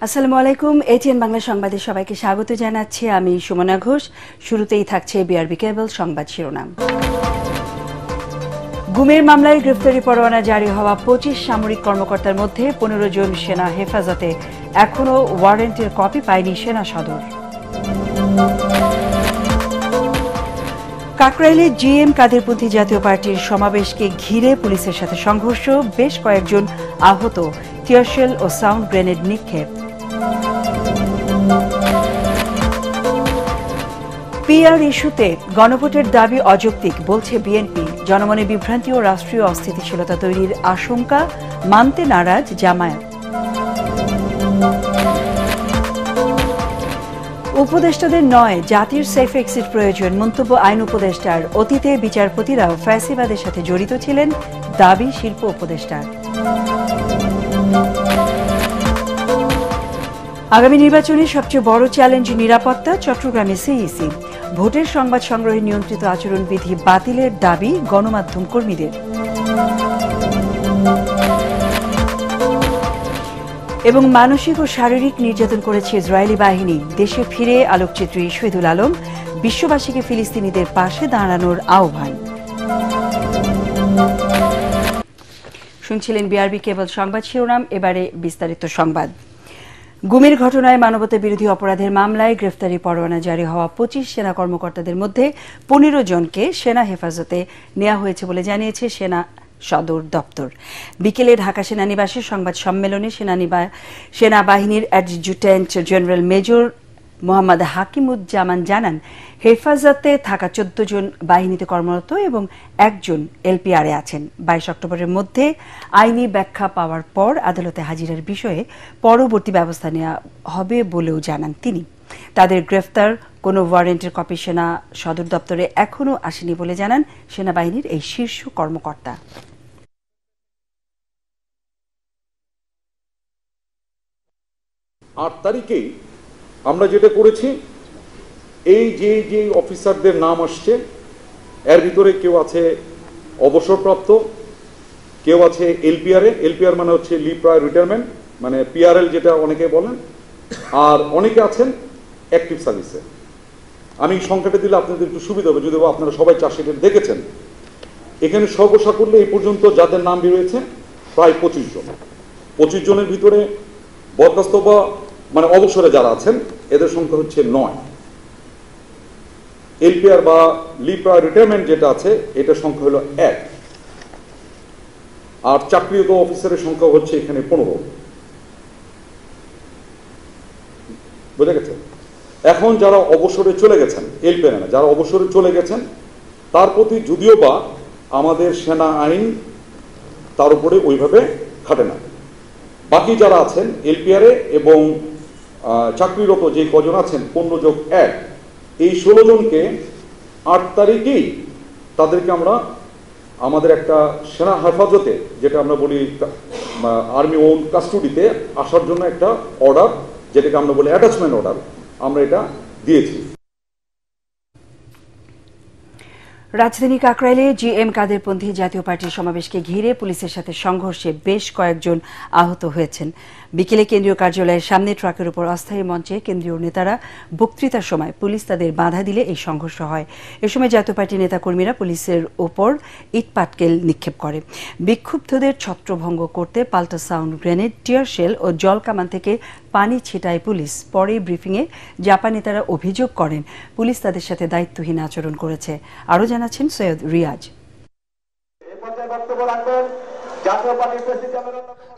আসসালামু আলাইকুম। এটিএন বাংলা সংবাদে সবাইকে স্বাগত জানাচ্ছি। আমি সুমনা ঘোষ। শুরুতেই থাকছে বিআরবি কেবল সংবাদ শিরোনাম। গুমের মামলায় গ্রেফতারি পরোয়ানা জারি হওয়া ২৫ সামরিক কর্মকর্তার মধ্যে ১৫ জন সেনা হেফাজতে, এখনও ওয়ারেন্টের কপি পায়নি সেনা সদর। কাকরাইলে জিএম কাদেরপন্থী জাতীয় পার্টির সমাবেশকে ঘিরে পুলিশের সাথে সংঘর্ষ, বেশ কয়েকজন আহত, টিয়ারশেল ও সাউন্ড গ্রেনেড নিক্ষেপ। পিআর ইস্যুতে গণভোটের দাবি অযৌক্তিক বলছে বিএনপি। জনমনে বিভ্রান্তি ও রাষ্ট্রীয় অস্থিতিশীলতা তৈরির আশঙ্কা, মানতে নারাজ জামায়াত। উপদেষ্টাদের নয়, জাতির সেফ এক্সিট প্রয়োজন মন্তব্য আইন উপদেষ্টার। অতীতে বিচারপতিরাও ফ্যাসিবাদের সাথে জড়িত ছিলেন, দাবি শিল্প উপদেষ্টার। আগামী নির্বাচনে সবচেয়ে বড় চ্যালেঞ্জ নিরাপত্তা, চট্টগ্রামে সিইসি। ভোটের সংবাদ সংগ্রহে নিয়ন্ত্রিত আচরণবিধি বাতিলের দাবি গণমাধ্যম কর্মীদের। এবং মানসিক ও শারীরিক নির্যাতন করেছে ইসরায়েলি বাহিনী। দেশে ফিরে আলোকচিত্রী শহীদুল আলম, বিশ্ববাসীকে ফিলিস্তিনিদের পাশে দাঁড়ানোর আহ্বান। শুনছিলেন বিআরবি কেবল সংবাদ শিরোনাম, এবারে বিস্তারিত সংবাদ। গুমের ঘটনায় মানবতা বিরোধী অপরাধের মামলায় গ্রেফতারি পরোয়ানা জারি হওয়া ২৫ সেনা কর্মকর্তাদের মধ্যে ১৫ জনকে সেনা হেফাজতে নেওয়া হয়েছে বলে জানিয়েছে সেনা সদর দপ্তর। বিকেলে ঢাকা সেনানিবাসে সংবাদ সম্মেলনে সেনাবাহিনীর adjutant general major Mohammad Hakimuzzaman জানান, হেফাজতে থাকা ১৪ জন বাহিনীতে কর্মরত এবং একজন এলপিআরে আছেন। ২২ অক্টোবরের মধ্যে আইনি ব্যাখ্যা পাওয়ার পর আদালতে হাজিরার বিষয়ে পরবর্তী ব্যবস্থা নেওয়া হবে বলেও জানান তিনি। তাদের গ্রেফতার কোনো ওয়ারেন্টের কপি সেনা সদর দপ্তরে এখনও আসেনি বলে জানান সেনাবাহিনীর এই শীর্ষ কর্মকর্তা। ৮ তারিখেই আমরা যেটা করেছি, এই যে অফিসারদের নাম আসছে, এর ভিতরে কেউ আছে অবসরপ্রাপ্ত, কেউ আছে এলপিআর মানে হচ্ছে লিভ প্রায়র রিটায়ারমেন্ট, মানে পিআরএল যেটা অনেকে বলেন, আর অনেকে আছেন অ্যাক্টিভ সার্ভিসে। আমি সংখ্যাটা দিলে আপনাদের একটু সুবিধা হবে, যদি আপনারা সবাই চার্জশিটে দেখেছেন। এখানে সর্বসাকুল্যে এই পর্যন্ত যাদের নাম বেরিয়েছে প্রায় ২৫ জন। ২৫ জনের ভিতরে বরখাস্ত বা মানে অবসরে যারা আছেন এদের সংখ্যা হচ্ছে ৯। এলপিআর বা লিভ প্রায়র রিটায়ারমেন্ট যেটা আছে এটার সংখ্যা হলো ১, আর চাকরিরত অফিসারের সংখ্যা হচ্ছে এখানে ১৫। বুঝা গেছে? এখন যারা অবসরে চলে গেছেন, এলপিআর না, যারা অবসরে চলে গেছেন তার প্রতি যদিও বা আমাদের সেনা আইন তার উপরে ওইভাবে খাটে না। বাকি যারা আছেন এলপিআরে এবং চাকরিরত যে কজন আছেন ১৫+১, এই ১৬ জনকে ৮ তারিখেই তাদেরকে আমরা আমাদের একটা সেনা হেফাজতে, যেটা আমরা বলি আর্মি ওন কাস্টডিতে আসার জন্য একটা অর্ডার, যেটাকে আমরা বলি অ্যাটাচমেন্ট অর্ডার, আমরা এটা দিয়েছি। রাজধানী কাকরাইলে জিএম কাদেরপন্থী জাতীয় পার্টির সমাবেশকে ঘিরে পুলিশের সাথে সংঘর্ষে বেশ কয়েকজন আহত হয়েছেন। বিকেলে কেন্দ্রীয় কার্যালয়ের সামনে ট্রাকের উপর অস্থায়ী মঞ্চে কেন্দ্রীয় নেতারা বক্তৃতার সময় পুলিশ তাদের বাধা দিলে এই সংঘর্ষ হয়। এ সময় জাতীয় পার্টির নেতাকর্মীরা পুলিশের ওপর ইটপাটকেল নিক্ষেপ করে। বিক্ষুব্ধদের ছত্রভঙ্গ করতে পাল্টা সাউন্ড গ্রেনেড, টিয়ারশেল ও জলকামান থেকে পানি ছিটায় পুলিশ। পরে ব্রিফিংয়ে জাপা নেতারা অভিযোগ করেন পুলিশ তাদের সাথে দায়িত্বহীন আচরণ করেছে। আরও জানাচ্ছেন সৈয়দ রিয়াজ।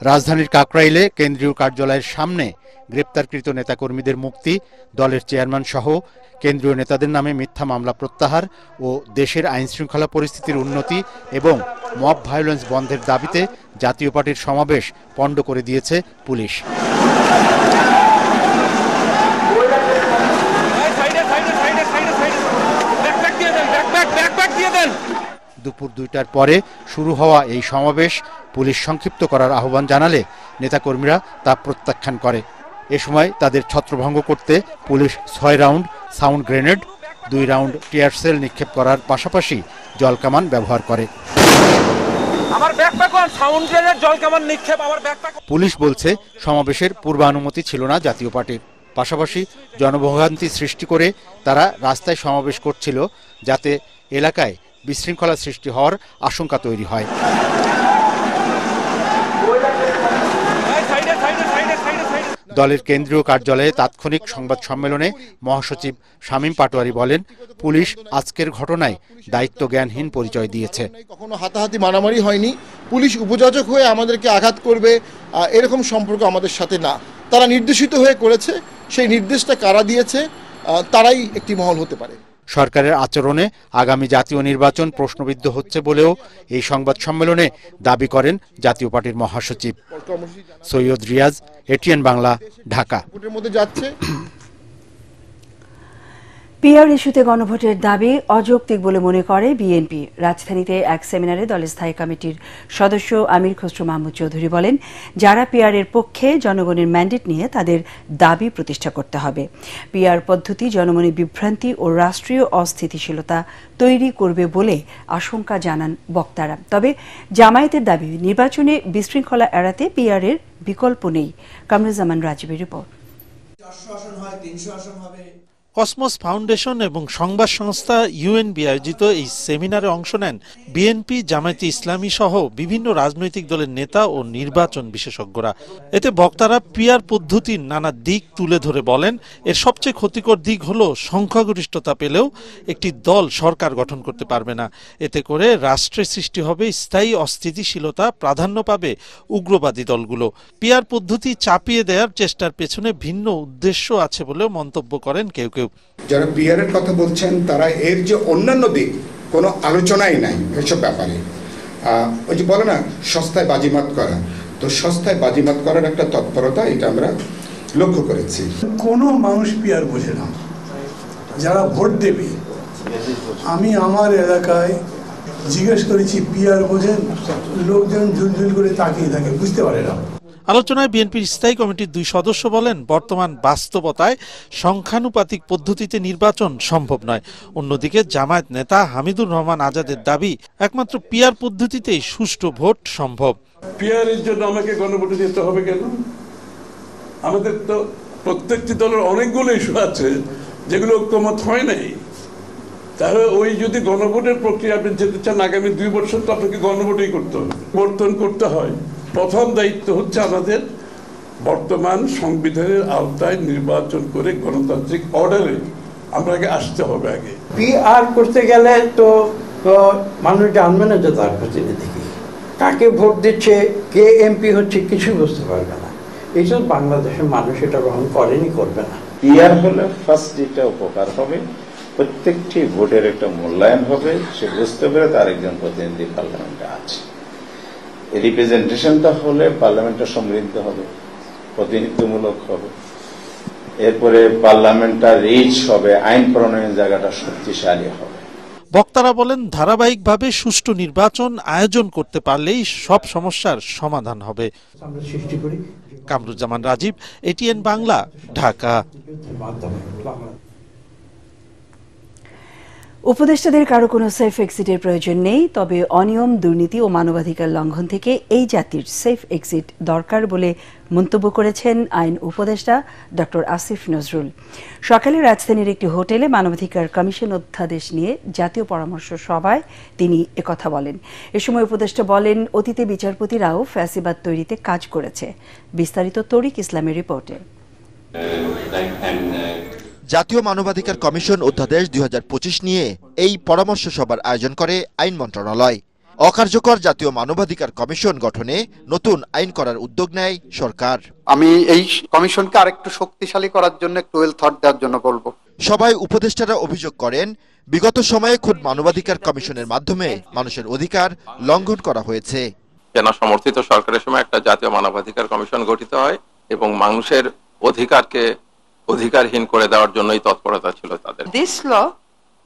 রাজধানীর কাকরাইলে কেন্দ্রীয় কার্যালয়ের সামনে গ্রেপ্তারকৃত নেতাকর্মীদের মুক্তি, দলের চেয়ারম্যান সহ কেন্দ্রীয় নেতাদের নামে মিথ্যা মামলা প্রত্যাহার ও দেশের আইনশৃঙ্খলা পরিস্থিতির উন্নতি এবং মব ভায়োলেন্স বন্ধের দাবিতে জাতীয় পার্টির সমাবেশ পণ্ড করে দিয়েছে পুলিশ। দুপুর ২টার পরে শুরু হওয়া এই সমাবেশ পুলিশ সংক্ষিপ্ত করার আহ্বান জানালে নেতাকর্মীরা তা প্রত্যাখ্যান করে। এ সময় তাদের ছত্রভঙ্গ করতে police ৬ round sound grenade, ২ round tear shell নিক্ষেপ করার পাশাপাশি জলকামান ব্যবহার করে। আমার ব্যাকপ্যাক অন সাউন্ড গ্রেনেড জল কামান নিক্ষেপ আমার ব্যাকপ্যাক। পুলিশ বলছে সমাবেশের পূর্বানুমতি ছিল না জাতীয় পার্টির। পাশাপাশি জনভোগান্তি সৃষ্টি করে তারা রাস্তায় সমাবেশ করছিল, যাতে এলাকায় বিশৃঙ্খলা সৃষ্টি হওয়ার আশঙ্কা তৈরি হয়। দলের কেন্দ্রীয় কার্যালয়ে তাৎক্ষণিক সংবাদ সম্মেলনে মহাসচিব শামীম পাটোয়ারি বলেন, পুলিশ আজকের ঘটনায় দায়িত্ব জ্ঞানহীন পরিচয় দিয়েছে। কখনো হাতাহাতি মারামারি হয়নি। পুলিশ উপযাচক হয়ে আমাদেরকে আঘাত করবে এরকম সম্পর্ক আমাদের সাথে না। তারা নির্দেশিত হয়ে করেছে, সেই নির্দেশটা কারা দিয়েছে তারাই একটি মহল হতে পারে। সরকারের আচরণে আগামী জাতীয় নির্বাচন প্রশ্নবিদ্ধ হচ্ছে বলেও এই সংবাদ সম্মেলনে দাবি করেন জাতীয় পার্টির মহাসচিব। সৈয়দ রিয়াজ, এটিএন বাংলা, ঢাকা। পিআর ইস্যুতে গণভোটের দাবি অযৌক্তিক বলে মনে করে বিএনপি। রাজধানীতে এক সেমিনারে দলের স্থায়ী কমিটির সদস্য আমির খসরু মাহমুদ চৌধুরী বলেন, যারা পিআর এর পক্ষে জনগণের ম্যান্ডেট নিয়ে তাদের দাবি প্রতিষ্ঠা করতে হবে। পিআর পদ্ধতি জনমনে বিভ্রান্তি ও রাষ্ট্রীয় অস্থিতিশীলতা তৈরি করবে বলে আশঙ্কা জানান বক্তারা। তবে জামায়াতের দাবি, নির্বাচনে বিশৃঙ্খলা এড়াতে পিআর এর বিকল্প নেই। কামরুজ্জামান রাজীবের রিপোর্ট। কসমস ফাউন্ডেশন এবং সংবাদ সংস্থা ইউএনবি আয়োজিত এই সেমিনারে অংশ নেন বিএনপি, জামায়াতে ইসলামী সহ বিভিন্ন রাজনৈতিক দলের নেতা ও নির্বাচন বিশেষজ্ঞরা। এতে বক্তারা পিআর পদ্ধতির নানা দিক তুলে ধরে বলেন, এর সবচেয়ে ক্ষতিকর দিক হলো সংখ্যাগরিষ্ঠতা পেলেও একটি দল সরকার গঠন করতে পারবে না। এতে করে রাষ্ট্রের সৃষ্টি হবে স্থায়ী অস্থিতিশীলতা, প্রাধান্য পাবে উগ্রবাদী দলগুলো। পিআর পদ্ধতি চাপিয়ে দেওয়ার চেষ্টার পেছনে ভিন্ন উদ্দেশ্য আছে বলেও মন্তব্য করেন কেউ কেউ। যারা পিআর এর কথা বলছেন তারা এর যে অন্যান্য দিক কোনো আলোচনাই নাই এসব ব্যাপারে। ওই যে বলে না সস্তায় বাজিমাত করা, তো সস্তায় বাজিমাত করার একটা তৎপরতা এটা আমরা লক্ষ্য করেছি। কোনো মানুষ পিআর বোঝে না, যারা ভোট দেবে। আমি আমার এলাকায় জিজ্ঞেস করেছি পিআর বোঝেন, লোকজন ঝুলঝুল করে তাকিয়ে থাকে, বুঝতে পারে না। আলোচনায় বিএনপির স্থায়ী কমিটির 2 সদস্য বলেন, বর্তমান বাস্তবতায় সংখ্যানুপাতিক পদ্ধতিতে নির্বাচন সম্ভব নয়। অন্যদিকে জামায়াত নেতা হামিদুর রহমান আজাদের দাবি, একমাত্র পিআর পদ্ধতিতেই সুষ্ঠু ভোট সম্ভব। পিআর এর জন্য আমাকে গণভোটে যেতে হবে কেন? আমাদের তো প্রত্যেকটি দলের অনেকগুলো ইস্যু আছে যেগুলো ঐক্যমত হয় নাই। তাহলে ওই যদি গণভোটের প্রক্রিয়া আপনি যেতে চান, আগামী 2 বছর তো আপনাকে গণভোটই করতে হবে, পরিবর্তন করতে হয়। প্রথম দায়িত্ব হচ্ছে আমাদের বর্তমান সংবিধানের আওতায় নির্বাচন করে গণতান্ত্রিক অর্ডারে আমাকে আসতে হবে। আগে পিআর করতে গেলে তো মানুষ জানবে না যে তার প্রতিনিধি কাকে ভোট দিচ্ছে, কে এমপি হচ্ছে, কিছু বুঝতে পারবে না। এইসব বাংলাদেশের মানুষ এটা গ্রহণ করেনি, করবে না। পিআর হলে ফার্স্ট যেটা উপকার হবে, প্রত্যেকটি ভোটের একটা মূল্যায়ন হবে, সে বুঝতে পেরে তার একজন প্রতিনিধি পার্লামেন্টে আছে। রিপ্রেজেন্টেশনটা হলে পার্লামেন্টটা সমৃদ্ধ হবে, প্রতিনিধিত্বমূলক হবে, এরপরে পার্লামেন্টটা রিচ হবে, আইন প্রণয়নের জায়গাটা শক্তিশালী হবে। বক্তারা বলেন, ধারাবাহিকভাবে সুষ্ঠু নির্বাচন আয়োজন করতে পারলেই সব সমস্যার সমাধান হবে। কামরুজ্জামান রাজীব, এটিএন বাংলা, ঢাকা। উপদেষ্টাদের কারো কোনো সেফ এক্সিটের প্রয়োজন নেই, তবে অনিয়ম, দুর্নীতি ও মানবাধিকার লঙ্ঘন থেকে এই জাতির সেফ এক্সিট দরকার বলে মন্তব্য করেছেন আইন উপদেষ্টা ডক্টর আসিফ নজরুল। সকালে রাজধানীর একটি হোটেলে মানবাধিকার কমিশন অধ্যাদেশ নিয়ে জাতীয় পরামর্শ সভায় তিনি একথা বলেন। এ সময় উপদেষ্টা বলেন, অতীতে বিচারপতিরাও ফ্যাসিবাদ তৈরিতে কাজ করেছে। বিস্তারিত তরিক ইসলামের রিপোর্টে। জাতীয় মানবাধিকার কমিশন অধ্যাদেশ 2025 নিয়ে এই পরামর্শ সভার আয়োজন করে আইন মন্ত্রণালয়। অকার্যকর জাতীয় মানবাধিকার কমিশন গঠনে নতুন আইন করার উদ্যোগ নেয় সরকার। আমি এই কমিশনকে আরেকটু শক্তিশালী করার জন্য একটু ওয়েল থট দেওয়ার জন্য বলবো। সবাই উপদেষ্টারা অভিযোগ করেন, বিগত সময়ে খুদ মানবাধিকার কমিশনের মাধ্যমে মানুষের অধিকার লঙ্ঘন করা হয়েছে। জনসমর্থিত সরকারের সময় একটা জাতীয় মানবাধিকার কমিশন গঠিত হয় এবং মানুষের অধিকারকে অধিকারহীন করে দেওয়ার জন্যই তৎপরতা ছিল তাদের। This law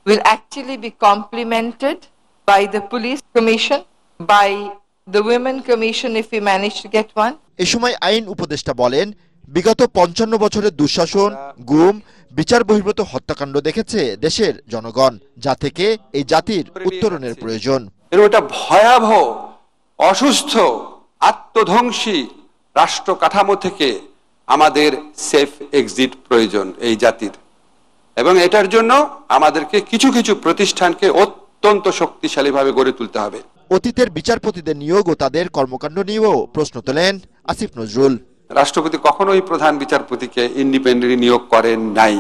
will actually be complemented by the police commission, by the women commission if we manage to get one. এই সময় আইন উপদেষ্টা বলেন, বিগত 55 বছরের দুঃশাসন, গুম, বিচার বহির্ভূত হত্যাকাণ্ড দেখেছে দেশের জনগণ, যা থেকে এই জাতির উত্তরণের প্রয়োজন। এর একটা ভয়াবহ অসুস্থ আত্মধ্বংসী রাষ্ট্র কাঠামো থেকে আমাদের সেফ এক্সিট প্রয়োজন এই জাতির, এবং এটার জন্য আমাদেরকে কিছু কিছু প্রতিষ্ঠানকে অত্যন্ত শক্তিশালীভাবে গড়ে তুলতে হবে। অতীতের বিচারপতিদের নিয়োগ ও তাদের কর্মকাণ্ড নিয়েও প্রশ্ন তোলেন আসিফ নজরুল। রাষ্ট্রপতি কখনোই প্রধান বিচারপতিকে ইন্ডিপেন্ডেন্টলি নিয়োগ করেন নাই।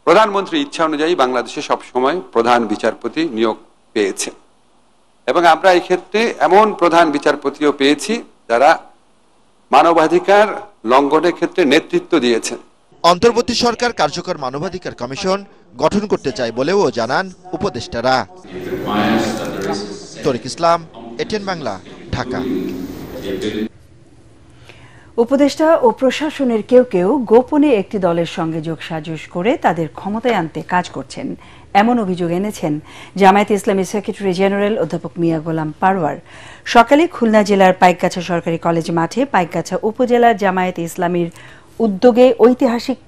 প্রধানমন্ত্রী ইচ্ছা অনুযায়ী বাংলাদেশে সবসময় প্রধান বিচারপতি নিয়োগ পেয়েছে, এবং আমরা এই ক্ষেত্রে এমন প্রধান বিচারপতিও পেয়েছি যারা মানবাধিকার লঙ্ঘনের ক্ষেত্রে নেতৃত্ব দিয়েছেন। অন্তর্বর্তী সরকার কার্যকর মানবাধিকার কমিশন গঠন করতে চায় বলেও জানান উপদেষ্টারা। তরিক ইসলাম, এটিএন বাংলা, ঢাকা। উপদেষ্টা ও প্রশাসনের কেউ কেউ গোপনে একটি দলের সঙ্গে যোগসাজশ করে তাদের ক্ষমতায় আনতে কাজ করছেন, এমন অভিযোগ এনেছেন জামায়াতে ইসলামী সেক্রেটারি জেনারেল অধ্যাপক মিয়া গোলাম পারওয়ার। সকালে খুলনা জেলার পাইকগাছা সরকারি কলেজ মাঠে পাইকগাছা উপজেলার জামায়াতে ইসলামীর উদ্যোগে ঐতিহাসিক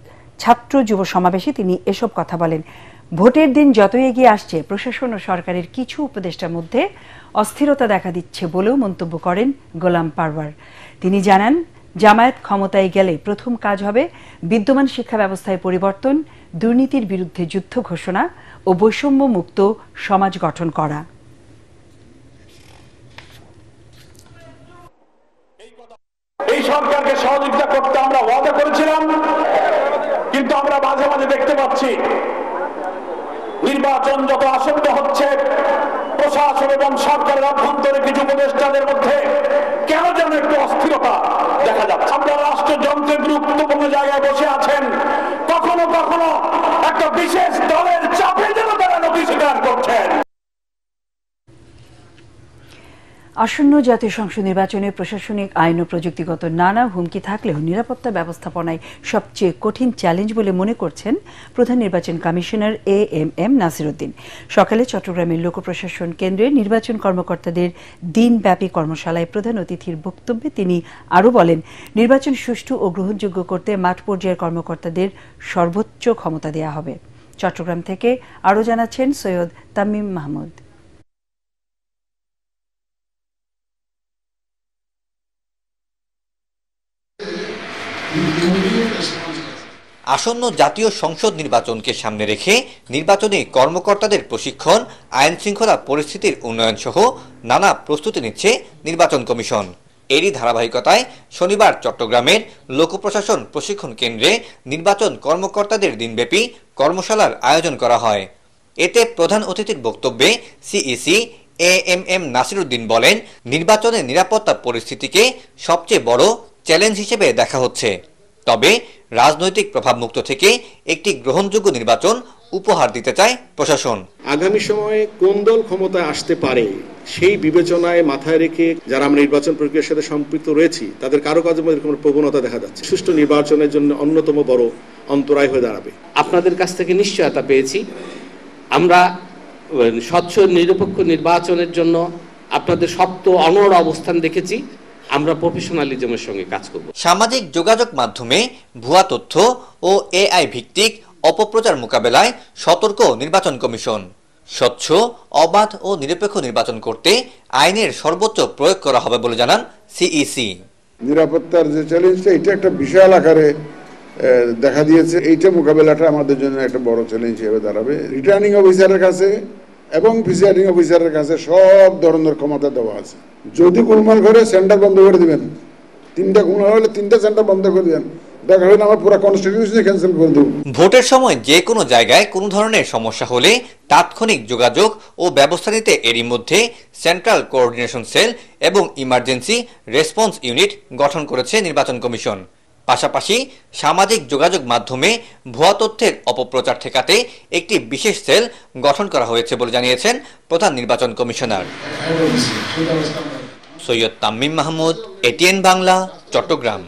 ছাত্র যুব সমাবেশে তিনি এসব কথা বলেন। ভোটের দিন যতই এগিয়ে আসছে, প্রশাসন ও সরকারের কিছু উপদেষ্টার মধ্যে অস্থিরতা দেখা দিচ্ছে বলেও মন্তব্য করেন গোলাম পারওয়ার। তিনি জানান, জামায়াত ক্ষমতায় গেলে প্রথম কাজ হবে বিদ্যমান শিক্ষা ব্যবস্থায় পরিবর্তন, দুর্নীতির বিরুদ্ধে যুদ্ধ ঘোষণা ও বৈষম্য মুক্ত সমাজ গঠন করা। এই সরকারকে সহযোগিতা করতে আমরা ওয়াদা করেছিলাম, কিন্তু আমরা মাঝে মাঝে দেখতে পাচ্ছি নির্বাচন যত আসন্ন হচ্ছে, প্রশাসন এবং সরকারের অভ্যন্তরে কিছু উপদেষ্টাদের মধ্যে কেন যেন একটু অস্থিরতা দেখা যাচ্ছে। আমরা রাষ্ট্রযন্ত্রের গুরুত্বপূর্ণ জায়গায় বসে আছেন, কখনো কখনো একটা বিশেষ দলের চাপে যেন তারা নথি স্বীকার করছেন। আসন্ন জাতীয় সংসদ নির্বাচনে প্রশাসনিক আইন ও প্রযুক্তিগত নানা হুমকি থাকলেও নিরাপত্তা ব্যবস্থাপনায় সবচেয়ে কঠিন চ্যালেঞ্জ বলে মনে করছেন প্রধান নির্বাচন কমিশনার AMM নাসির উদ্দিন। সকালে চট্টগ্রামের লোক প্রশাসন কেন্দ্রে নির্বাচন কর্মকর্তাদের দিনব্যাপী কর্মশালায় প্রধান অতিথির বক্তব্যে তিনি আরও বলেন, নির্বাচন সুষ্ঠু ও গ্রহণযোগ্য করতে মাঠ পর্যায়ের কর্মকর্তাদের সর্বোচ্চ ক্ষমতা দেওয়া হবে। চট্টগ্রাম থেকে আরও জানাচ্ছেন সৈয়দ তামিম মাহমুদ। আসন্ন জাতীয় সংসদ নির্বাচনকে সামনে রেখে নির্বাচনী কর্মকর্তাদের প্রশিক্ষণ, আইন শৃঙ্খলা পরিস্থিতির উন্নয়ন সহ নানা প্রস্তুতি নিচ্ছে নির্বাচন কমিশন। এরই ধারাবাহিকতায় শনিবার চট্টগ্রামের লোক প্রশাসন প্রশিক্ষণ কেন্দ্রে নির্বাচন কর্মকর্তাদের দিনব্যাপী কর্মশালার আয়োজন করা হয়। এতে প্রধান অতিথির বক্তব্যে সিইসি AMM নাসির উদ্দিন বলেন, নির্বাচনের নিরাপত্তা পরিস্থিতিকে সবচেয়ে বড় চ্যালেঞ্জ হিসেবে দেখা হচ্ছে, তবে রাজনৈতিক প্রভাবমুক্ত থেকে একটি গ্রহণযোগ্য নির্বাচন উপহার দিতে চায় প্রশাসন। আগামী সময়ে কোন দল ক্ষমতায় আসতে পারে সেই বিবেচনায় মাথায় রেখে যারা আমরা নির্বাচন প্রক্রিয়ার সাথে সম্পৃক্ত রয়েছি, তাদের কারো কাজের মধ্যে এরকম প্রবণতা দেখা যাচ্ছে, সুষ্ঠু নির্বাচনের জন্য অন্যতম বড় অন্তরায় হয়ে দাঁড়াবে। আপনাদের কাছ থেকে নিশ্চয়তা পেয়েছি, আমরা স্বচ্ছ নিরপেক্ষ নির্বাচনের জন্য আপনাদের শক্ত অনড় অবস্থান দেখেছি। আমরা প্রফেশনালিজমের সঙ্গে কাজ করব। সামাজিক যোগাযোগ মাধ্যমে ভুয়া তথ্য ও AI ভিত্তিক অপপ্রচার মোকাবেলায় সতর্ক নির্বাচন কমিশন। স্বচ্ছ, অবাধ ও নিরপেক্ষ নির্বাচন করতে আইনের সর্বোচ্চ প্রয়োগ করা হবে বলে জানান সিইসি। নিরাপত্তার যে চ্যালেঞ্জটা, এটা একটা বিশাল আকারে দেখা দিয়েছে। এইটা মোকাবেলাটা আমাদের জন্য একটা বড় চ্যালেঞ্জ হিসেবে দাঁড়াবে। রিটার্নিং অফিসারের কাছে এবং প্রিসাইডিং অফিসারের কাছে সব ধরনের ক্ষমতা দেওয়া আছে। যদি গোলমাল করে সেন্টার বন্ধ করে দিবেন, 3টা গোলমাল হলে 3টা সেন্টার বন্ধ করে দিবেন, দেখা হলে আমার পুরো কনস্টিটিউশন ক্যান্সেল করে দেব। ভোটের সময় যে কোনো জায়গায় কোনো ধরনের সমস্যা হলে তাৎক্ষণিক যোগাযোগ ও ব্যবস্থা নিতে এরই মধ্যে সেন্ট্রাল কোঅর্ডিনেশন সেল এবং ইমার্জেন্সি রেসপন্স ইউনিট গঠন করেছে নির্বাচন কমিশন। পাশাপাশি সামাজিক যোগাযোগ মাধ্যমে ভুয়া তথ্যের অপপ্রচার ঠেকাতে একটি বিশেষ সেল গঠন করা হয়েছে বলে জানিয়েছেন প্রধান নির্বাচন কমিশনার। সৈয়দ তামিম মাহমুদ, এটিএন বাংলা, চট্টগ্রাম।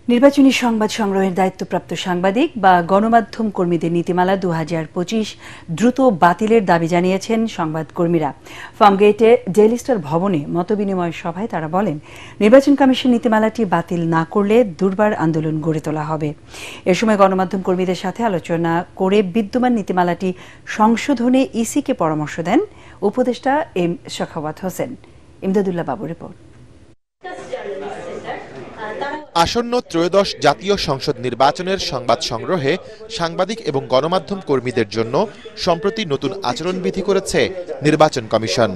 নির্বাচনী সংবাদ সংগ্রহের দায়িত্বপ্রাপ্ত সাংবাদিক বা গণমাধ্যম কর্মীদের নীতিমালা 2025 দ্রুত বাতিলের দাবি জানিয়েছেন সংবাদকর্মীরা। ফার্মগেটে ডেইলি স্টার ভবনে মতবিনিময় সভায় তারা বলেন, নির্বাচন কমিশন নীতিমালাটি বাতিল না করলে দুর্বার আন্দোলন গড়ে তোলা হবে। এ সময় গণমাধ্যম কর্মীদের সাথে আলোচনা করে বিদ্যমান নীতিমালাটি সংশোধনে ইসিকে পরামর্শ দেন উপদেষ্টা এম সাখাওয়াত হোসেন। ইমদাদুল্লাহ বাবুর রিপোর্ট। আসন্ন ত্রয়োদশ জাতীয় সংসদ নির্বাচনের সংবাদ সংগ্রহে সাংবাদিক এবং গণমাধ্যম কর্মীদের জন্য সম্প্রতি নতুন আচরণবিধি করেছে নির্বাচন কমিশন।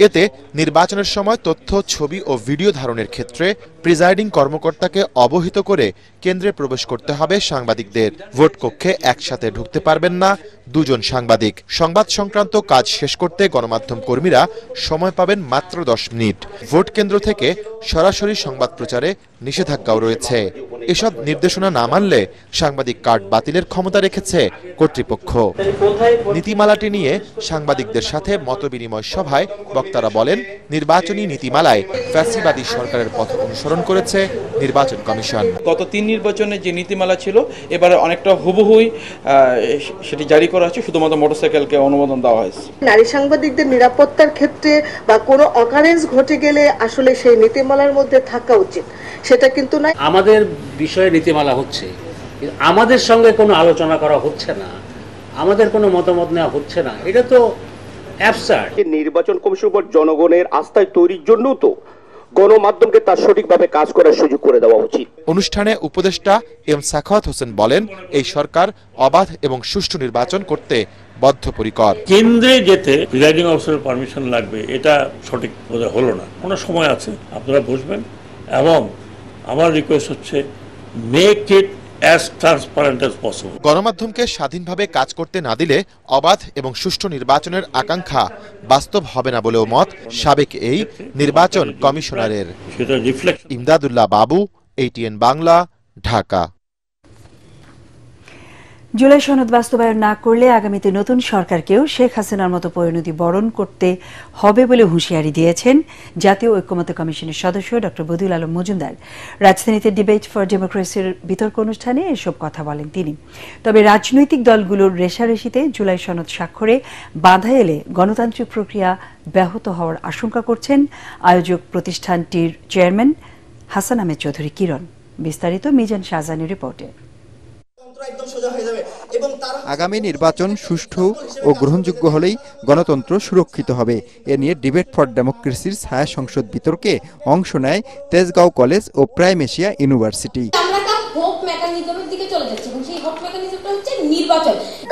এতে নির্বাচনের সময় তথ্য, ছবি ও ভিডিও ধারণের ক্ষেত্রে প্রিজাইডিং কর্মকর্তাকে অবহিত করে কেন্দ্রে প্রবেশ করতে হবে সাংবাদিকদের। ভোট কক্ষে একসাথে ঢুকতে পারবেন না দুজন সাংবাদিক। সংবাদ সংক্রান্ত কাজ শেষ করতে গণমাধ্যম কর্মীরা সময় পাবেন মাত্র 10 মিনিট। ভোট কেন্দ্র থেকে সরাসরি সংবাদ প্রচারে নিষেধাজ্ঞাও রয়েছে। এসব নির্দেশনা না মানলে সাংবাদিক কার্ড বাতিলের ক্ষমতা রেখেছে কর্তৃপক্ষ। নীতিমালাটি নিয়ে সাংবাদিকদের সাথে মতবিনিময় সভায় বক্তারা বলেন, নির্বাচনী নীতিমালায় ফ্যাসিবাদী সরকারের পথ অনুসরণ করেছে নির্বাচন কমিশন। গত 3 নির্বাচনে যে নীতিমালা ছিল এবারে অনেকটা হুবহুই সেটি জারি করা হয়েছে, শুধুমাত্র মোটরসাইকেলকে অনুমোদন দেওয়া হয়েছে। নারী সাংবাদিকদের নিরাপত্তার ক্ষেত্রে বা কোনো অকারেন্স ঘটে গেলে আসলে সেই নীতিমালার মধ্যে থাকা উচিত, সেটা কিন্তু নয়। আমাদের বিষয়ে নীতিমালা হচ্ছে, আমাদের সঙ্গে কোনো আলোচনা করা হচ্ছে না, আমাদের কোনো মতামত নেওয়া হচ্ছে না, এটা তো অ্যাবসার্ড। নির্বাচন কমিশন উপর জনগণের আস্থায় তৈরির জন্য তো গণমাধ্যমকে তার সঠিকভাবে কাজ করার সুযোগ করে দেওয়া উচিত। অনুষ্ঠানে উপদেষ্টা এম সাখাওয়াত হোসেন বলেন, এই সরকার অবাধ এবং সুষ্ঠু নির্বাচন করতে বদ্ধপরিকর। কেন্দ্রে যেতে প্রিজাইডিং অফিসারের পারমিশন লাগবে, এটা সঠিক হলো না। কোনো সময় আছে, আপনারা বসবেন, এবং আমার রিকোয়েস্ট হচ্ছে make it as transparent as possible. গণমাধ্যমকে স্বাধীনভাবে কাজ করতে না দিলে অবাধ এবং সুষ্ঠু নির্বাচনের আকাঙ্ক্ষা বাস্তব হবে না বলেও মত সাবেক এই নির্বাচন কমিশনারের। ইমদাদুল্লাহ বাবু, ATN বাংলা, ঢাকা। জুলাই সনদ বাস্তবায়ন না করলে আগামীতে নতুন সরকারকেও শেখ হাসিনার মতো পরিণতি বরণ করতে হবে বলে হুঁশিয়ারি দিয়েছেন জাতীয় ঐক্যমত্য কমিশনের সদস্য ডক্টর বদিউল আলম মজুমদার। রাজধানীতে ডিবেট ফর ডেমোক্রেসির বিতর্ক অনুষ্ঠানে এসব কথা বলেন তিনি। তবে রাজনৈতিক দলগুলোর রেষারেষিতে জুলাই সনদ স্বাক্ষরে বাধা এলে গণতান্ত্রিক প্রক্রিয়া ব্যাহত হওয়ার আশঙ্কা করছেন আয়োজক প্রতিষ্ঠানটির চেয়ারম্যান হাসান আহমেদ চৌধুরী কিরণ। বিস্তারিত মিজান শাহজাহানের রিপোর্টে। আগামী নির্বাচন সুষ্ঠু ও গ্রহণযোগ্য হলেই গণতন্ত্র সুরক্ষিত হবে। এ নিয়ে ডিবেট ফর ডেমোক্রেসির ছায়া সংসদ বিতর্কে অংশ নেয় তেজগাঁও কলেজ ও প্রাইম এশিয়া ইউনিভার্সিটি।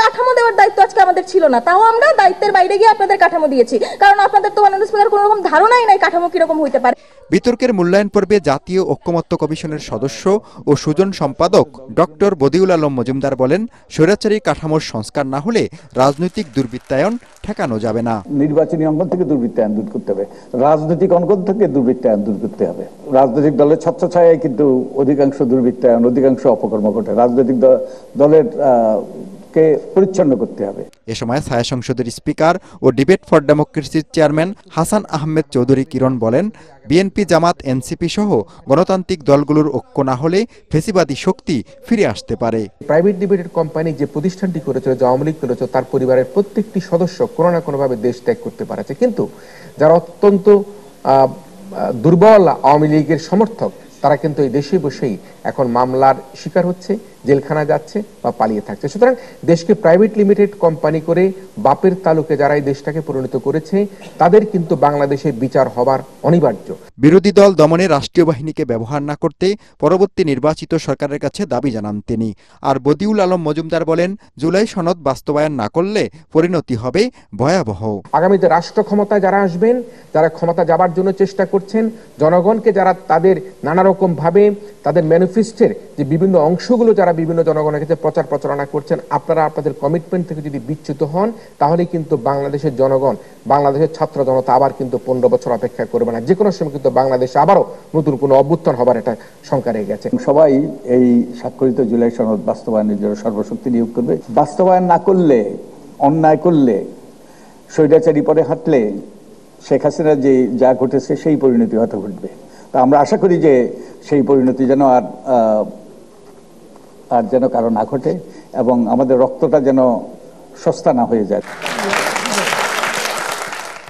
কাঠামো দেওয়ার দায়িত্ব আজকে আমাদের ছিল না, তাও আমরা দায়িত্বের বাইরে গিয়ে আপনাদের কাঠামো দিয়েছি, কারণ আপনাদের তো মাননীয় স্পিকার কোনো রকম ধারণাই নাই কাঠামো কিরকম হইতে পারে। বিতর্কের মূল্যায়ন পর্বে জাতীয় ঐক্যমত্য কমিশনের সদস্য ও সুজন সম্পাদক ডক্টর বদিউল আলম মজুমদার বলেন, স্বৈরাচারী কাঠামোর সংস্কার না হলে রাজনৈতিক দুর্বৃত্তায়ন ঠেকানো যাবে না। নির্বাচনী অঙ্গন থেকে দুর্বৃত্তায়ন দূর করতে হবে, রাজনৈতিক অঙ্গন থেকে দুর্বৃত্তায়ন দূর করতে হবে। রাজনৈতিক দলের ছত্রছায়ায় কিন্তু অধিকাংশ দুর্বৃত্তায়ন, অধিকাংশ অপকর্ম ঘটে। রাজনৈতিক দলের কে পরিচ্ছন্ন করতে হবে। এ সময় ছায়া সংসদের স্পিকার ও ডিবেট ফর ডেমোক্রেসির চেয়ারম্যান হাসান আহমেদ চৌধুরী কিরণ বলেন, বিএনপি, জামাত, এনসিপি সহ গণতান্ত্রিক দলগুলোর ঐক্য না হলে ফ্যাসিবাদী শক্তি ফিরে আসতে পারে। প্রাইভেট লিমিটেড কোম্পানি যে প্রতিষ্ঠানটি করেছিল, যে আওয়ামী লীগ করেছিল, তার পরিবারের প্রত্যেকটি সদস্য কোনো না কোনোভাবে দেশ ত্যাগ করতে পারেছে, কিন্তু যারা অত্যন্ত দুর্বল আওয়ামী লীগের সমর্থক তারা কিন্তু এই দেশে বসেই এখন মামলার শিকার হচ্ছে, জেলখানা যাচ্ছে বা পালিয়ে থাকছে। সুতরাং দেশকে প্রাইভেট লিমিটেড কোম্পানি করে বাপের তালুকে যারা এই দেশটাকে পরিণত করেছে তাদের কিন্তু বাংলাদেশে বিচার হবার অনিবার্য। বিরোধী দল দমনে রাষ্ট্রীয় বাহিনীকে ব্যবহার না করতে পরবর্তী নির্বাচিত সরকারের কাছে দাবি জানান তিনি। আর বদিউল আলম মজুমদার বলেন, জুলাই সনদ বাস্তবায়ন না করলে পরিণতি হবে ভয়াবহ। আগামীতে রাষ্ট্র ক্ষমতায় যারা আসবেন, যারা ক্ষমতা যাবার জন্য চেষ্টা করছেন, জনগণকে যারা তাদের নানা রকম ভাবে তাদের ম্যানিফেস্টোর যে বিভিন্ন অংশগুলো যারা বিভিন্ন জনগণের কাছে প্রচার প্রচারণা করছেন, আপনারা আপনাদের কমিটমেন্ট থেকে যদি বিচ্যুত হন তাহলে কিন্তু বাংলাদেশের জনগণ, বাংলাদেশের ছাত্র জনতা আবার কিন্তু 15 বছর অপেক্ষা করবে না। যে কোনো সময় কিন্তু বাংলাদেশে আবারও নতুন কোনো অভ্যুত্থান হবার একটা শঙ্কা রয়ে গেছে। সবাই এই স্বাক্ষরিত জুলাই সনদ বাস্তবায়নের জন্য সর্বশক্তি নিয়োগ করবে। বাস্তবায়ন না করলে, অন্যায় করলে, স্বৈরাচারী পথে হাঁটলে শেখ হাসিনা যে যা ঘটেছে সেই পরিণতি হয়তো ঘটবে। তা আমরা আশা করি যে সেই পরিণতি যেন আর যেন কারো না ঘটে এবং আমাদের রক্তটা যেন সস্তা না হয়ে যায়।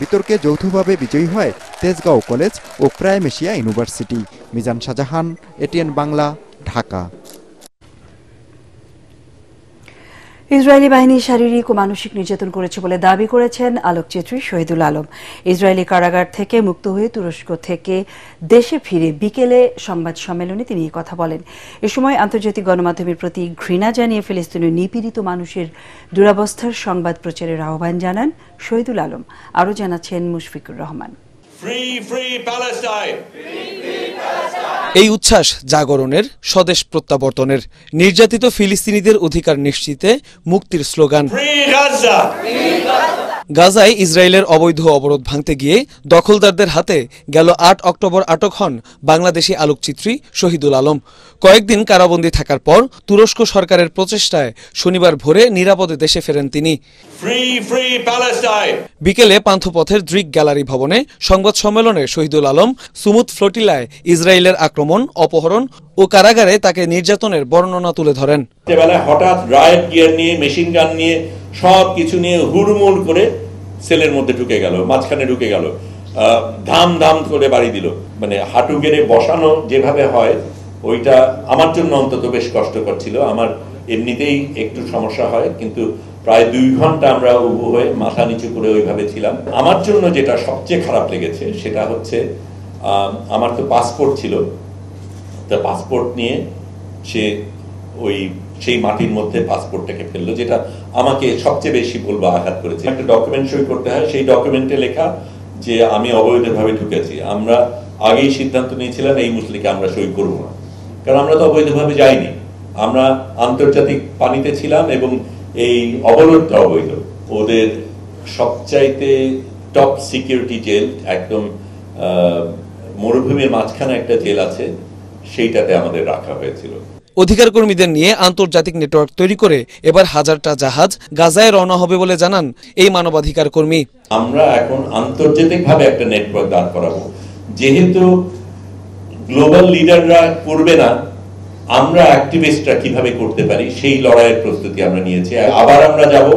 বিতর্কে যৌথভাবে বিজয়ী হয় তেজগাঁও কলেজ ও প্রাইমেশিয়া ইউনিভার্সিটি। মিজান শাহজাহান, এটিএন বাংলা, ঢাকা। ইসরায়েলি বাহিনী শারীরিক ও মানসিক নির্যাতন করেছে বলে দাবি করেছেন আলোকচিত্রী শহীদুল আলম। ইসরায়েলি কারাগার থেকে মুক্ত হয়ে তুরস্ক থেকে দেশে ফিরে বিকেলে সংবাদ সম্মেলনে তিনি এই কথা বলেন। এ সময় আন্তর্জাতিক গণমাধ্যমের প্রতি ঘৃণা জানিয়ে ফিলিস্তিনের নিপীড়িত মানুষের দুরবস্থার সংবাদ প্রচারের আহ্বান জানান শহীদুল আলম। আরও জানাচ্ছেন মুশফিকুর রহমান। এই উচ্ছ্বাস জাগরণের, স্বদেশ প্রত্যাবর্তনের, নির্যাতিত ফিলিস্তিনিদের অধিকার নিশ্চিতে মুক্তির স্লোগান। গাজায় ইসরায়েলের অবৈধ অবরোধ ভাঙতে গিয়ে দখলদারদের হাতে গেল ৮ অক্টোবর আটক হন বাংলাদেশি আলোকচিত্রী শহীদুল আলম। কয়েকদিন কারাবন্দী থাকার পর তুরস্ক সরকারের প্রচেষ্টায় শনিবার ভোরে নিরাপদে দেশে ফেরেন তিনি। বিকেলে পান্থপথের দৃক গ্যালারি ভবনে সংবাদ সম্মেলনে শহীদুল আলম সুমুদ ফ্লোটিলায় ইসরায়েলের আক্রমণ, অপহরণ ও কারাগারে তাকে নির্যাতনের বর্ণনা তুলে ধরেন। হঠাৎ রায়েট গিয়ার নিয়ে, মেশিন গান নিয়ে, সব কিছু নিয়ে হুড়মুড় করে সেলের মধ্যে ঢুকে গেল, মাঝখানে ঢুকে গেল, ধাম ধাম করে বাড়ি দিল। মানে হাঁটু গেড়ে বসানো যেভাবে হয় ওইটা আমার জন্য অন্তত বেশ কষ্টকর ছিল। আমার এমনিতেই একটু সমস্যা হয়, কিন্তু প্রায় 2 ঘন্টা আমরা উবু হয়ে মাথা নিচু করে ওইভাবে ছিলাম। আমার জন্য যেটা সবচেয়ে খারাপ লেগেছে সেটা হচ্ছে আমার তো পাসপোর্ট ছিল, তা পাসপোর্ট নিয়ে সে সেই মাটির মধ্যে পাসপোর্টটাকে ফেললো, যেটা আমাকে সবচেয়ে বেশি বলবো আঘাত করেছে। একটা ডকুমেন্ট সই করতে হয়, সেই ডকুমেন্টে লেখা যে আমি অবৈধভাবে ঢুকেছি। আমরা আগেই সিদ্ধান্ত নিয়েছিলাম এই মুসলিকে আমরা সই করব না, কারণ আমরা তো অবৈধভাবে যাইনি, আমরা আন্তর্জাতিক পানিতে ছিলাম এবং এই অবরোধটা অবৈধ। ওদের সবচাইতে টপ সিকিউরিটি জেল, একদম মরুভূমির মাঝখানে একটা জেল আছে, সেইটাতে আমাদের রাখা হয়েছিল। অধিকার কর্মীদের নিয়ে আন্তর্জাতিক নেটওয়ার্ক তৈরি করে এবার হাজারটা জাহাজ গাজায় রওনা হবে বলে জানান এই মানবাধিকার কর্মী। আমরা এখন আন্তর্জাতিকভাবে একটা নেটওয়ার্ক দাঁড় করাবো, যেহেতু গ্লোবাল লিডাররা করবে না, আমরা অ্যাক্টিভিস্টরা কিভাবে করতে পারি সেই লড়াইয়ের প্রস্তুতি আমরা নিয়েছি। আবার আমরা যাব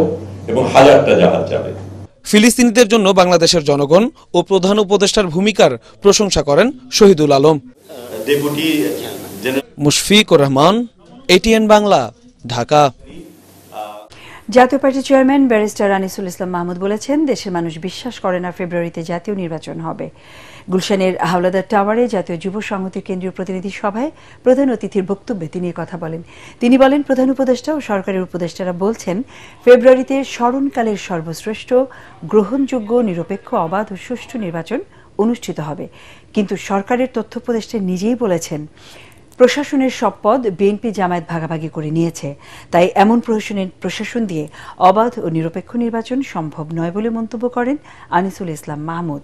এবং হাজারটা জাহাজ যাবে। ফিলিস্তিনিদের জন্য বাংলাদেশের জনগণ ও প্রধান উপদেষ্টার ভূমিকার প্রশংসা করেন শহীদুল আলম। মুশফিকুর রহমান, এটিএন বাংলা, ঢাকা। জাতীয় পার্টির চেয়ারম্যান ব্যারিস্টার আনিসুল ইসলাম মাহমুদ বলেছেন, দেশের মানুষ বিশ্বাস করে না ফেব্রুয়ারিতে জাতীয় নির্বাচন হবে। গুলশানের হাওলাদার টাওয়ারে জাতীয় যুব সংহতির কেন্দ্রীয় প্রতিনিধি সভায় প্রধান অতিথির বক্তব্যে তিনি কথা বলেন। তিনি বলেন, প্রধান উপদেষ্টা ও সরকারের উপদেষ্টারা বলছেন ফেব্রুয়ারিতে স্মরণকালের সর্বশ্রেষ্ঠ, গ্রহণযোগ্য, নিরপেক্ষ, অবাধ ও সুষ্ঠু নির্বাচন অনুষ্ঠিত হবে। কিন্তু সরকারের তথ্য উপদেষ্টা নিজেই বলেছেন প্রশাসনের সব পদ বিএনপি জামায়াত ভাগাভাগি করে নিয়েছে, তাই এমন প্রশাসন দিয়ে অবাধ ও নিরপেক্ষ নির্বাচন সম্ভব নয় বলে মন্তব্য করেন আনিসুল ইসলাম মাহমুদ।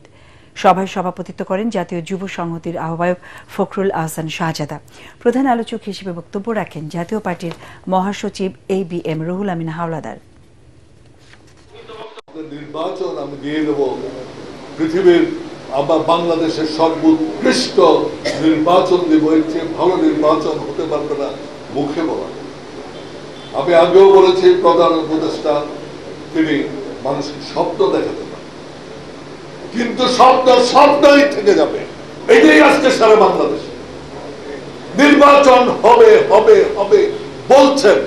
সভায় সভাপতিত্ব করেন জাতীয় যুব সংহতির আহ্বায়ক ফখরুল আহসান শাহজাদা। প্রধান আলোচক হিসেবে বক্তব্য রাখেন জাতীয় পার্টির মহাসচিব ABM রুহুল আমিন হাওলাদার। নির্বাচন আমি দিয়ে দেব পৃথিবীর, আবার বাংলাদেশের সর্বোৎকৃষ্ট নির্বাচন দেব, এর চেয়ে ভালো নির্বাচন হতে পারবে না মুখে বলা। আমি আগেও বলেছি প্রধান উপদেষ্টা তিনি মানুষকে স্বপ্ন দেখাতে পারেন, কিন্তু স্বপ্নই থেকে যাবে। এটাই আজকে সারা বাংলাদেশে নির্বাচন হবে হবে হবে বলছেন,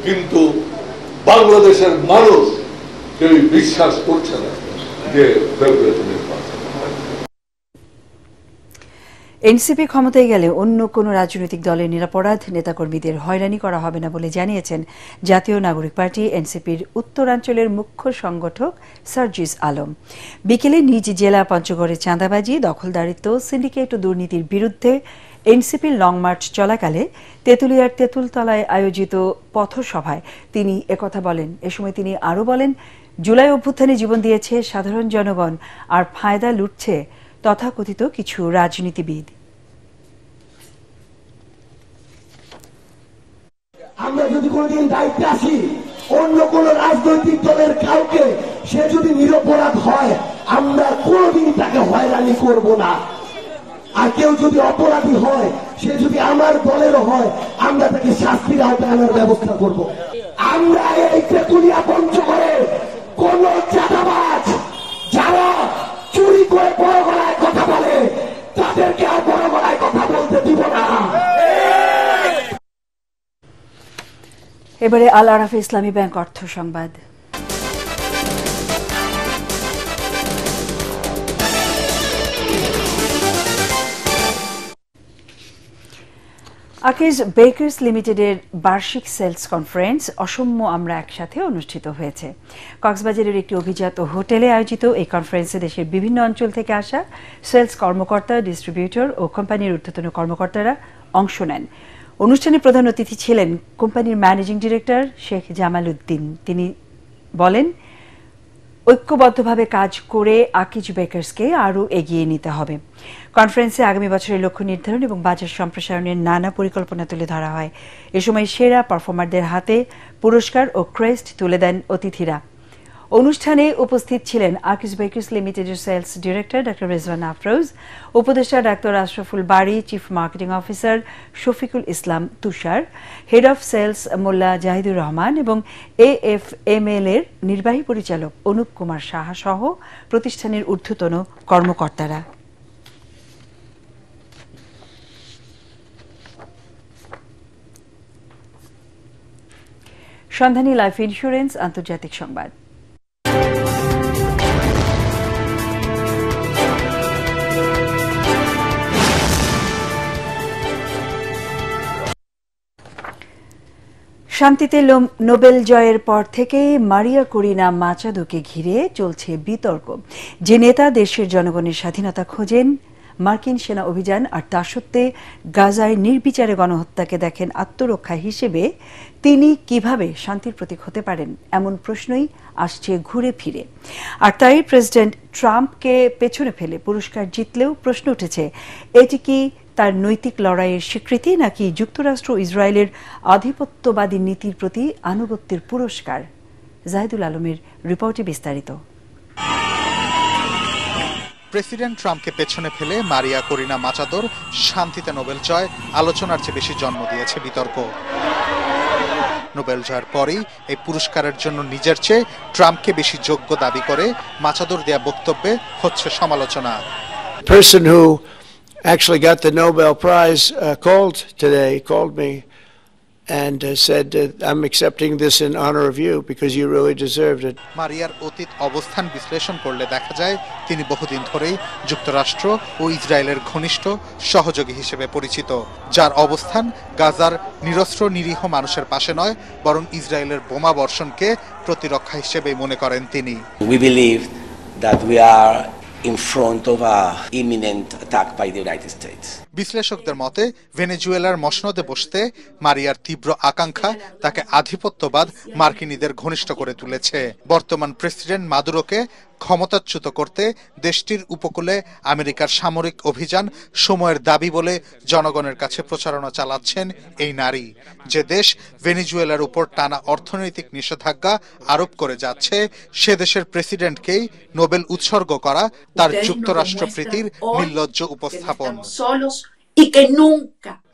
কিন্তু বাংলাদেশের মানুষ কেউ বিশ্বাস করছে না যে ফেব্রুয়ারিতে নির্বাচন। এনসিপি ক্ষমতায় গেলে অন্য কোনো রাজনৈতিক দলের নিরাপরাধ নেতাকর্মীদের হয়রানি করা হবে না বলে জানিয়েছেন জাতীয় নাগরিক পার্টি এনসিপির উত্তরাঞ্চলের মুখ্য সংগঠক সার্জিস আলম। বিকেলে নিজ জেলা পঞ্চগড়ে চাঁদাবাজি, দখলদারিত্ব, সিন্ডিকেট ও দুর্নীতির বিরুদ্ধে এনসিপির লং মার্চ চলাকালে তেঁতুলিয়ার তেঁতুলতলায় আয়োজিত পথসভায় তিনি একথা বলেন। এ সময় তিনি আরও বলেন, জুলাই অভ্যুত্থানে জীবন দিয়েছে সাধারণ জনগণ, আর ফায়দা লুটছে তথাকথিত কিছু রাজনীতিবিদ। আমরা যদি কোনদিন দায়িত্বে আসি, অন্য কোন রাজনৈতিক দলের কাউকে সে যদি নিরপরাধ হয়, আমরা কোনদিন তাকে হয়রানি করব না। আর কেউ যদি অপরাধী হয়, সে যদি আমার দলেরও হয়, আমরা তাকে শাস্তির আওতায় আনার ব্যবস্থা করব। আমরা এই তেতুলিয়া পঞ্চগড়ে কোন চাঁদাবাজ যারা চুরি করে বড় গলায় কথা বলে তাদেরকে আর বড় গলায় কথা বলতে দিব না। এবারে আল আরাফা ইসলামী ব্যাংক অর্থ সংবাদ। আকিজ বেকার্স লিমিটেডের বার্ষিক সেলস কনফারেন্স অসম্য আমরা একসাথে অনুষ্ঠিত হয়েছে। কক্সবাজারের একটি অভিজাত হোটেলে আয়োজিত এই কনফারেন্সে দেশের বিভিন্ন অঞ্চল থেকে আসা সেলস কর্মকর্তা, ডিস্ট্রিবিউটর ও কোম্পানির ঊর্ধ্বতন কর্মকর্তারা অংশ নেন। অনুষ্ঠানে প্রধান অতিথি ছিলেন কোম্পানির ম্যানেজিং ডিরেক্টর শেখ জামাল উদ্দিন। তিনি বলেন, ঐক্যবদ্ধভাবে কাজ করে আকিজ বেকার্সকে আরও এগিয়ে নিতে হবে। কনফারেন্সে আগামী বছরের লক্ষ্য নির্ধারণ এবং বাজার সম্প্রসারণের নানা পরিকল্পনা তুলে ধরা হয়। এ সময় সেরা পারফর্মারদের হাতে পুরস্কার ও ক্রেস্ট তুলে দেন অতিথিরা। অনুষ্ঠানে উপস্থিত ছিলেন আকিজ বেকার্স লিমিটেডের sales director doctor Rezwan Afroz, উপদেষ্টা ডাক্তার Ashraful Bari, chief marketing officer Shafiqul Islam Tushar, head of sales Molla Jahidur Rahman এবং AFML এর নির্বাহী পরিচালক অনুপ কুমার সাহা সহ প্রতিষ্ঠানের ঊর্ধ্বতন কর্মকর্তারা। সন্ধানী লাইফ ইন্স্যুরেন্স আন্তর্জাতিক সংবাদ। শান্তিতে নোবেল জয়ের পর থেকেই মারিয়া করিনা মাচাদোকে ঘিরে চলছে বিতর্ক। যে নেতা দেশের জনগণের স্বাধীনতা খোঁজেন, মার্কিন সেনা অভিযান আর তা সত্ত্বে গাজায় নির্বিচারে গণহত্যাকে দেখেন আত্মরক্ষা হিসেবে, তিনি কিভাবে শান্তির প্রতীক হতে পারেন, এমন প্রশ্নই আসছে ঘুরে ফিরে। আর তাই প্রেসিডেন্ট ট্রাম্পকে পেছনে ফেলে পুরস্কার জিতলেও প্রশ্ন উঠেছে, এটি কি তার নৈতিক লড়াইয়ের স্বীকৃতি নাকি যুক্তরাষ্ট্র ইসরায়েলের আধিপত্যবাদী নীতির প্রতি আনুগত্যের পুরস্কার? জাহিদুল আলমের রিপোর্টে বিস্তারিত। প্রেসিডেন্ট ট্রাম্পকে পেছনে ফেলে মারিয়া করিনা মাচাদোর শান্তিতে নোবেল জয় আলোচনার চেয়ে বেশি জন্ম দিয়েছে বিতর্ক। নোবেল জয়ের পরেই এই পুরস্কারের জন্য নিজের চেয়ে ট্রাম্পকে বেশি যোগ্য দাবি করে মাচাদোর দেয়া বক্তব্যে হচ্ছে সমালোচনা। Actually got the Nobel Prize called me and said I'm accepting this in honor of you because you really deserved it. মারিয়ার অতীত অবস্থান বিশ্লেষণ করলে দেখা যায় তিনি বহুদিন ধরেই যুক্তরাষ্ট্র ও ইসরায়েলের ঘনিষ্ঠ সহযোগী হিসেবে পরিচিত, যার অবস্থান গাজার নিরস্ত্র নিরীহ মানুষের পাশে নয় বরং ইসরায়েলের বোমা বর্ষণকে প্রতিরক্ষা হিসেবে মনে করেন তিনি। We believe that we are in front of an imminent attack by the United States. বিশ্লেষকদের মতে ভেনেজুয়েলার মসনদে বসতে মারিয়ার তীব্র আকাঙ্ক্ষা তাকে আধিপত্যবাদ মার্কিনীদের ঘনিষ্ঠ করে তুলেছে। বর্তমান প্রেসিডেন্ট মাদুরোকে ক্ষমতাচ্যুত করতে দেশটির উপকূলে আমেরিকার সামরিক অভিযান সময়ের দাবি বলে জনগণের কাছে প্রচারণা চালাচ্ছেন এই নারী। যে দেশ ভেনেজুয়েলার উপর টানা অর্থনৈতিক নিষেধাজ্ঞা আরোপ করে যাচ্ছে, সে দেশের প্রেসিডেন্টকেই নোবেল উৎসর্গ করা তার যুক্তরাষ্ট্র প্রীতির নির্লজ্জ উপস্থাপন।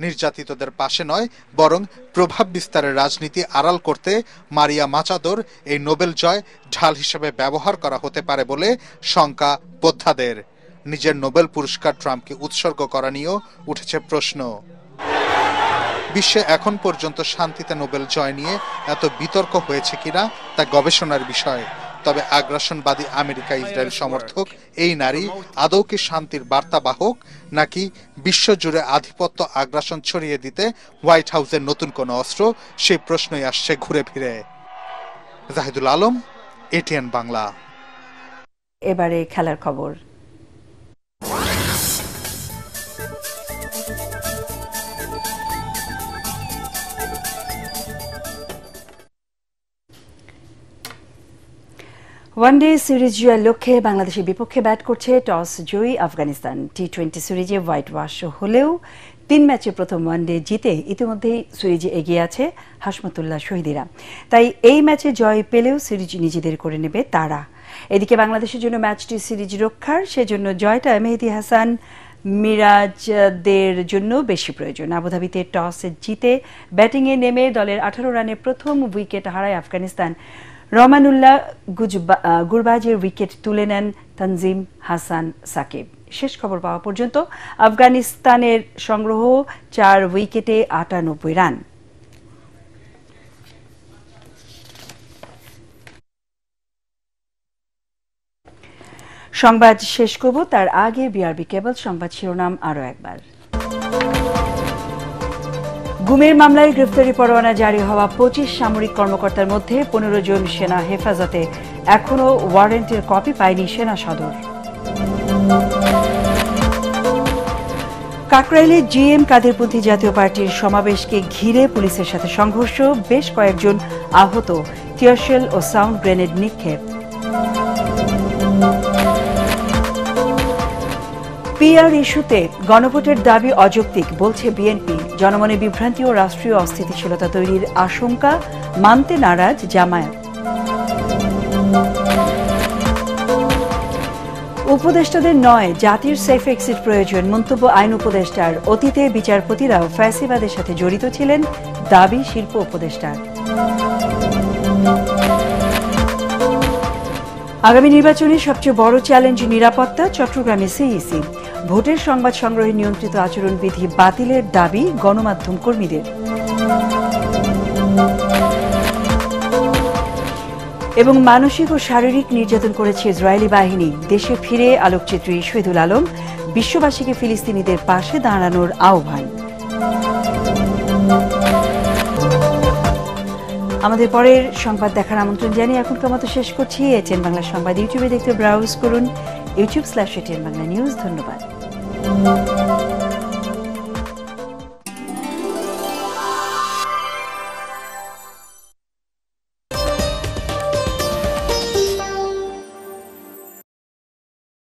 নির্যাতিতদের পাশে নয় বরং প্রভাব বিস্তারের রাজনীতি আড়াল করতে মারিয়া মাচাদোর এই নোবেল জয় ঢাল হিসেবে ব্যবহার করা হতে পারে বলে শঙ্কা বোদ্ধাদের। নিজের নোবেল পুরস্কার ট্রাম্পকে উৎসর্গ করা নিয়েও উঠেছে প্রশ্ন। বিশ্বে এখন পর্যন্ত শান্তিতে নোবেল জয় নিয়ে এত বিতর্ক হয়েছে কিনা তা গবেষণার বিষয়। তবে আগ্রাসনবাদী আমেরিকা ইসরায়েল সমর্থক এই নারী আদৌ কি শান্তির বার্তা বাহক, নাকি বিশ্বজুড়ে আধিপত্য আগ্রাসন ছড়িয়ে দিতে হোয়াইট হাউসের নতুন কোন অস্ত্র, সেই প্রশ্নই আসছে ঘুরে ফিরে। জাহিদুল আলম, ATN বাংলা। এবারে খেলার খবর। ওয়ানডে সিরিজ জয়ের লক্ষ্যে বাংলাদেশের বিপক্ষে ব্যাট করছে টস জয়ী আফগানিস্তান। T20 সিরিজে হোয়াইট ওয়াশ হলেও 3 ম্যাচে প্রথম ওয়ানডে জিতে ইতিমধ্যেই সিরিজে এগিয়ে আছে হাশমতুল্লাহ শহীদিরা। তাই এই ম্যাচে জয় পেলেও সিরিজ নিজেদের করে নেবে তারা। এদিকে বাংলাদেশের জন্য ম্যাচটি সিরিজ রক্ষার, সেজন্য জয়টা মেহেদী হাসান, মিরাজদের জন্য বেশি প্রয়োজন। আবুধাবিতে টস জিতে ব্যাটিংয়ে নেমে দলের 18 রানে প্রথম উইকেট হারায় আফগানিস্তান। রহমানুল্লাহ গুরবাজের উইকেট তুলে নেন তানজিম হাসান সাকিব। শেষ খবর পাওয়া পর্যন্ত আফগানিস্তানের সংগ্রহ 4 উইকেটে 98 রান। সংবাদ শেষ করব তার আগে বিআরবি কেবল সংবাদ শিরোনাম আরো একবার। গুমের মামলায় গ্রেফতারি পরোয়ানা জারি হওয়া 25 সামরিক কর্মকর্তার মধ্যে 15 জন সেনা হেফাজতে, এখনো ওয়ারেন্টের কপি পায়নি সেনা সদর। কাকরাইলে জিএম কাদেরপন্থী জাতীয় পার্টির সমাবেশকে ঘিরে পুলিশের সাথে সংঘর্ষ, বেশ কয়েকজন আহত, টিয়ারশেল ও সাউন্ড গ্রেনেড নিক্ষেপ। পিআর ইস্যুতে গণভোটের দাবি অযৌক্তিক বলছে বিএনপি। জনমনে বিভ্রান্তি ও রাষ্ট্রীয় অস্থিতিশীলতা তৈরির আশঙ্কা, মানতে নারাজ জামায়াত। উপদেষ্টাদের নয়, জাতির সেফ এক্সিট প্রয়োজন, মন্তব্য আইন উপদেষ্টার। অতীতে বিচারপতিরাও ফ্যাসিবাদের সাথে জড়িত ছিলেন, দাবি শিল্প উপদেষ্টার। আগামী নির্বাচনে সবচেয়ে বড় চ্যালেঞ্জ নিরাপত্তা, চট্টগ্রামে সিইসি। ভোটের সংবাদ সংগ্রহে নিয়ন্ত্রিত আচরণবিধি বাতিলের দাবি গণমাধ্যম কর্মীদের। এবং মানসিক ও শারীরিক নির্যাতন করেছে ইসরায়েলি বাহিনী। দেশে ফিরে আলোকচিত্রী শহীদুল আলম, বিশ্ববাসীকে ফিলিস্তিনিদের পাশে দাঁড়ানোর আহ্বান। আমাদের পরের সংবাদ দেখার আমন্ত্রণ জানিয়ে এখনকার মতো শেষ করছি। এটিএন বাংলা সংবাদ ইউটিউবে দেখতে ব্রাউজ করুন, youtube/ATN Bangla News। ধন্যবাদ।